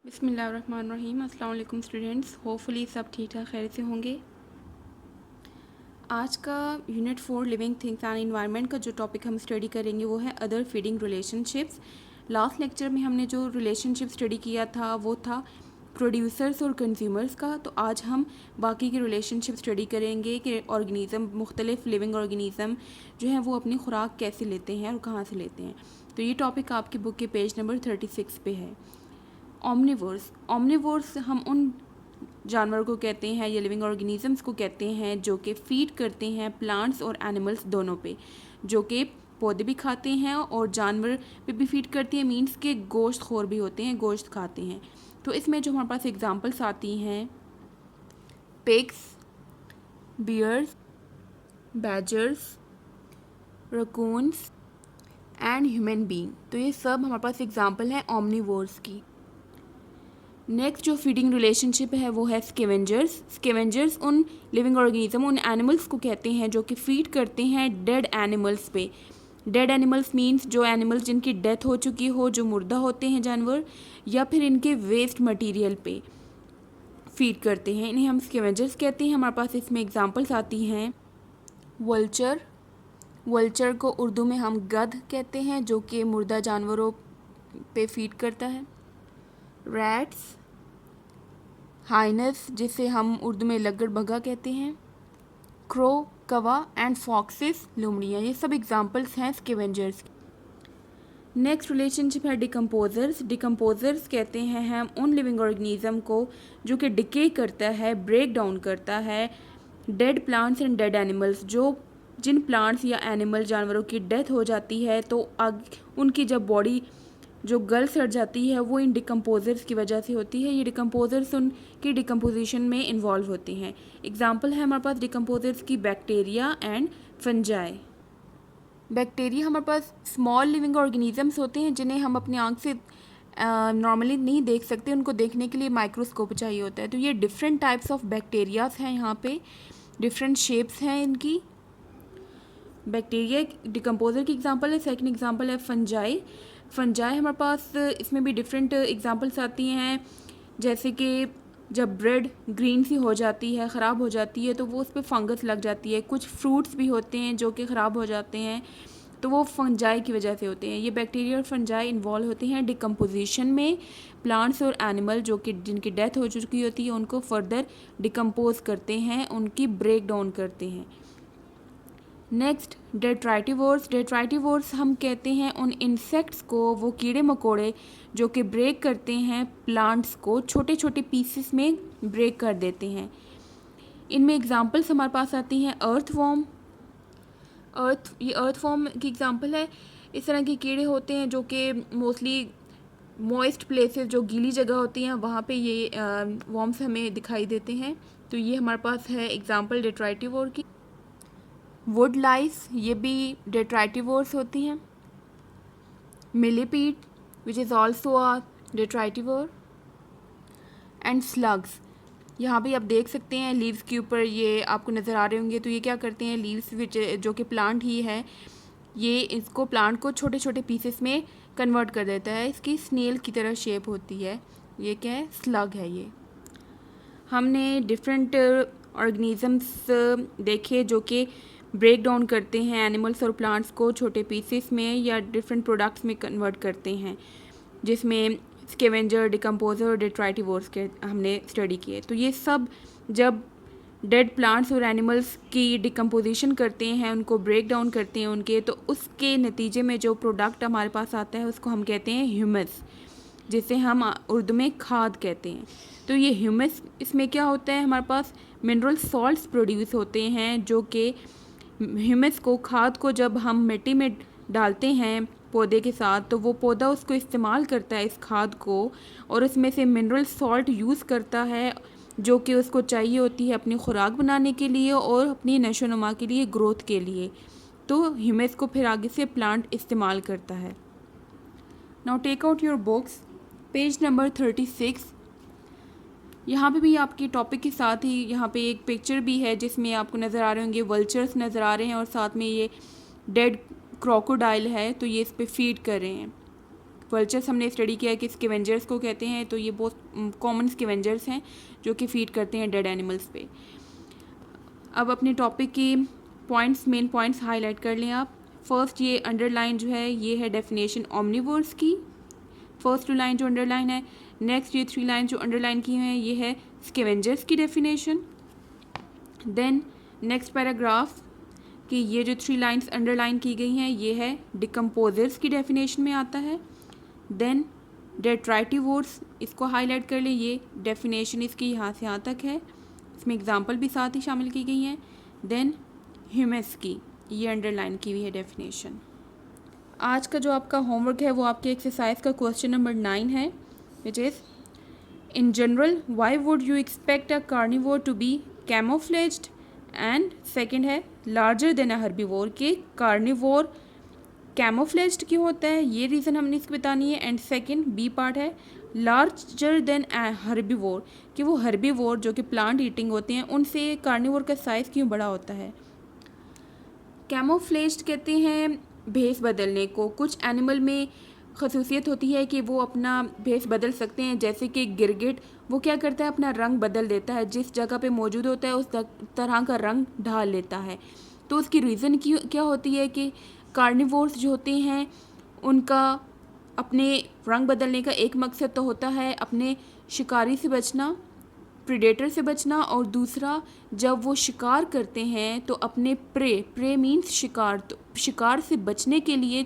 बिस्मिल्लाहिर्रहमानिर्रहीम। अस्सलाम वालेकुम स्टूडेंट्स, होपफुली सब ठीक ठाक खैर से होंगे। आज का unit 4 living things and environment का जो टॉपिक हम स्टडी करेंगे वो है other feeding relationships. Last lecture में हमने जो रिलेशनशिप स्टडी किया था वो था प्रोड्यूसर्स और कंज्यूमर्स का। तो आज हम बाकी के रिलेशनशिप स्टडी करेंगे कि ऑर्गेनिज़म, मुख्तलिफ लिविंग ऑर्गेनिज़म जो हैं वो अपनी खुराक कैसे लेते हैं और कहाँ से लेते हैं। तो ये टॉपिक आपकी बुक के पेज नंबर 36 पे है। ओमनिवोर्स हम उन जानवरों को कहते हैं या लिविंग ऑर्गेनिजम्स को कहते हैं जो कि फीड करते हैं प्लांट्स और एनिमल्स दोनों पे, जो कि पौधे भी खाते हैं और जानवर पे भी फीड करते हैं। मीन्स के गोश्त खोर भी होते हैं, गोश्त खाते हैं। तो इसमें जो हमारे पास एग्जांपल्स आती हैं pigs, bears, badgers, raccoons and human being. तो ये सब हमारे पास एग्जांपल हैं ओमनिवोर्स की। नेक्स्ट जो फीडिंग रिलेशनशिप है वो है स्कैवेंजर्स। स्कैवेंजर्स उन लिविंग ऑर्गेनिज्म, उन एनिमल्स को कहते हैं जो कि फीड करते हैं डेड एनिमल्स पे। डेड एनिमल्स मीन्स जो एनिमल्स जिनकी डेथ हो चुकी हो, जो मुर्दा होते हैं जानवर, या फिर इनके वेस्ट मटेरियल पे फीड करते हैं, इन्हें हम स्कैवेंजर्स कहते हैं। हमारे पास इसमें एग्जांपल्स आती हैं वल्चर। वल्चर को उर्दू में हम गध कहते हैं जो कि मुर्दा जानवरों पे फीड करता है। रैट्स, हाइनस जिसे हम उर्दू में लग्गड़ बग्गा कहते हैं, क्रो, कवा एंड फॉक्सेस, लोमड़ियाँ, ये सब एग्जांपल्स हैं स्कैवेंजर्स। नेक्स्ट रिलेशनशिप है डिकम्पोजर्स। डिकम्पोजर्स कहते हैं हम उन लिविंग ऑर्गेनिज्म को जो कि डिके करता है, ब्रेक डाउन करता है dead plants and dead animals. जो जिन प्लांट्स या एनिमल जानवरों की डेथ हो जाती है तो उनकी जब बॉडी जो गल सड़ जाती है वो इन डिकम्पोजर्स की वजह से होती है। ये डिकम्पोजर्स उनकी डिकम्पोजिशन में इन्वॉल्व होते हैं। एग्जांपल है हमारे पास डिकम्पोजर्स की बैक्टीरिया एंड फंजाई। बैक्टीरिया हमारे पास स्मॉल लिविंग ऑर्गेनिजम्स होते हैं जिन्हें हम अपनी आंख से नॉर्मली नहीं देख सकते, उनको देखने के लिए माइक्रोस्कोप चाहिए होता है। तो ये डिफरेंट टाइप्स ऑफ बैक्टीरियाज हैं, यहाँ पे डिफरेंट शेप्स हैं इनकी। बैक्टीरिया डिकम्पोजर की एग्जांपल है। सेकंड एग्जांपल है फंजाई। फंजाई हमारे पास इसमें भी डिफरेंट एग्जांपल्स आती हैं, जैसे कि जब ब्रेड ग्रीन सी हो जाती है, ख़राब हो जाती है, तो वो उस पर फंगस लग जाती है। कुछ फ्रूट्स भी होते हैं जो कि ख़राब हो जाते हैं, तो वो फंजाई की वजह से होते हैं। ये बैक्टीरिया और फंजाई इन्वॉल्व होते हैं डिकम्पोजिशन में। प्लांट्स और एनिमल जो कि जिनकी डेथ हो चुकी होती है उनको फर्दर डिकम्पोज करते हैं, उनकी ब्रेक डाउन करते हैं। नेक्स्ट डेट्राइटिवोर्स। डेट्राइटिवोर्स हम कहते हैं उन इंसेक्ट्स को, वो कीड़े मकोड़े जो कि ब्रेक करते हैं प्लांट्स को, छोटे छोटे पीसेस में ब्रेक कर देते हैं। इनमें एग्जांपल्स हमारे पास आती हैं अर्थवॉर्म। ये अर्थवॉर्म की एग्जांपल है। इस तरह के कीड़े होते हैं जो कि मोस्टली मॉइस्ट प्लेसेस, जो गीली जगह होती हैं, वहाँ पे ये वॉर्म्स हमें दिखाई देते हैं। तो ये हमारे पास है एग्जांपल डेट्राइटिवोर की। वुड लाइस, ये भी डेट्राइटिवोर्स होती हैं। Millipede which is also a detritivore. And slugs, यहाँ भी आप देख सकते हैं लीव्स के ऊपर ये आपको नज़र आ रहे होंगे। तो ये क्या करते हैं, लीव्स विच जो कि प्लांट ही है, ये इसको प्लांट को छोटे छोटे पीसेस में कन्वर्ट कर देता है। इसकी स्नेल की तरह शेप होती है। ये क्या है, स्लग है ये। हमने डिफरेंट ऑर्गेनिजम्स देखे जो कि ब्रेक डाउन करते हैं एनिमल्स और प्लांट्स को छोटे पीसेस में या डिफरेंट प्रोडक्ट्स में कन्वर्ट करते हैं, जिसमें स्कैवेंजर, डिकम्पोजर और डेट्राइटिवोर्स के हमने स्टडी किए। तो ये सब जब डेड प्लांट्स और एनिमल्स की डिकम्पोजिशन करते हैं, उनको ब्रेक डाउन करते हैं उनके, तो उसके नतीजे में जो प्रोडक्ट हमारे पास आता है उसको हम कहते हैं ह्यूमस, जिसे हम उर्दू में खाद कहते हैं। तो ये ह्यूमस, इसमें क्या होता है, हमारे पास मिनरल सॉल्ट्स प्रोड्यूस होते हैं जो कि ह्यूमस को, खाद को जब हम मिट्टी में डालते हैं पौधे के साथ, तो वो पौधा उसको इस्तेमाल करता है इस खाद को, और उसमें से मिनरल सॉल्ट यूज़ करता है जो कि उसको चाहिए होती है अपनी खुराक बनाने के लिए और अपनी नशो नुमा के लिए, ग्रोथ के लिए। तो ह्यूमस को फिर आगे से प्लांट इस्तेमाल करता है। Now take out your books, page number 36। यहाँ पे भी आपके टॉपिक के साथ ही यहाँ पे एक पिक्चर भी है जिसमें आपको नज़र आ रहे होंगे वल्चर्स नज़र आ रहे हैं और साथ में ये डेड क्रोकोडाइल है, तो ये इस पे फीड कर रहे हैं वर्चर्स हमने स्टडी किया कि स्कैवेंजर्स को कहते हैं, तो ये बहुत कॉमन स्कैवेंजर्स हैं जो कि फीड करते हैं डेड एनिमल्स पे। अब अपने टॉपिक की पॉइंट्स, मेन पॉइंट्स हाईलाइट कर लें आप। फर्स्ट ये अंडरलाइन जो है ये है डेफिनेशन ओमनिवोर्स की, फर्स्ट 2 लाइन जो अंडरलाइन है। नेक्स्ट ये 3 लाइन जो अंडरलाइन की हैं ये है स्कैवेंजर्स की डेफिनेशन। देन नेक्स्ट पैराग्राफ कि ये जो 3 लाइन्स अंडरलाइन की गई हैं ये है डिकम्पोजर्स की डेफिनेशन में आता है। देन डेट्राइटिवोर्स, इसको हाईलाइट कर लें, ये डेफिनेशन इसकी यहाँ से यहाँ तक है, इसमें एग्जांपल भी साथ ही शामिल की गई हैं। देन ह्यूमस की, ये अंडरलाइन की हुई है डेफिनेशन। आज का जो आपका होमवर्क है वो आपके एक्सरसाइज का क्वेश्चन नंबर 9 है, which is in general why would you expect a carnivore to be camouflaged, and second है लार्जर देन अ हर्बीवोर, के कार्निवोर कैमोफ्लेज्ड क्यों होता है, ये रीज़न हमने इसकी बतानी है। एंड सेकेंड बी पार्ट है लार्जर देन अ हर्बीवोर, कि वो हर्बीवोर जो कि प्लांट ईटिंग होते हैं उनसे कार्निवोर का साइज़ क्यों बड़ा होता है। कैमोफ्लेज्ड कहते हैं भेस बदलने को। कुछ एनिमल में खसूसियत होती है कि वो अपना भेस बदल सकते हैं, जैसे कि गिरगिट, वो क्या करता है अपना रंग बदल देता है, जिस जगह पे मौजूद होता है उस तरह का रंग ढाल लेता है। तो उसकी रीज़न क्या होती है कि कार्निवोर्स जो होते हैं उनका अपने रंग बदलने का एक मकसद तो होता है अपने शिकारी से बचना, प्रीडेटर से बचना, और दूसरा जब वो शिकार करते हैं तो अपने प्रे मीन्स शिकार, तो शिकार से बचने के लिए,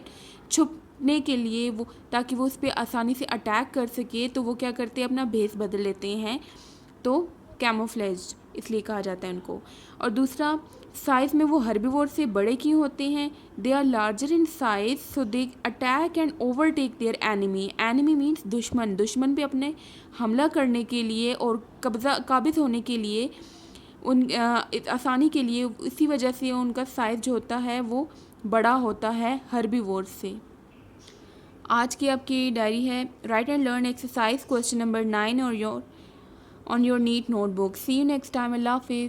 छुपने के लिए, वो ताकि वो उस पर आसानी से अटैक कर सके, तो वो क्या करते हैं अपना भेस बदल लेते हैं, तो कैमोफ्लेज इसलिए कहा जाता है उनको। और दूसरा साइज़ में वो हर्बीवोर से बड़े क्यों होते हैं, they are larger in size so they attack and overtake their enemy, enemy means दुश्मन, दुश्मन पे अपने हमला करने के लिए और काबिज होने के लिए, उन आसानी के लिए, इसी वजह से उनका साइज़ जो होता है वो बड़ा होता है हर्बीवोर से। आज की आपकी डायरी है write and learn exercise question number 9 और on your neat notebook. See you next time, अल्लाह हाफिज़।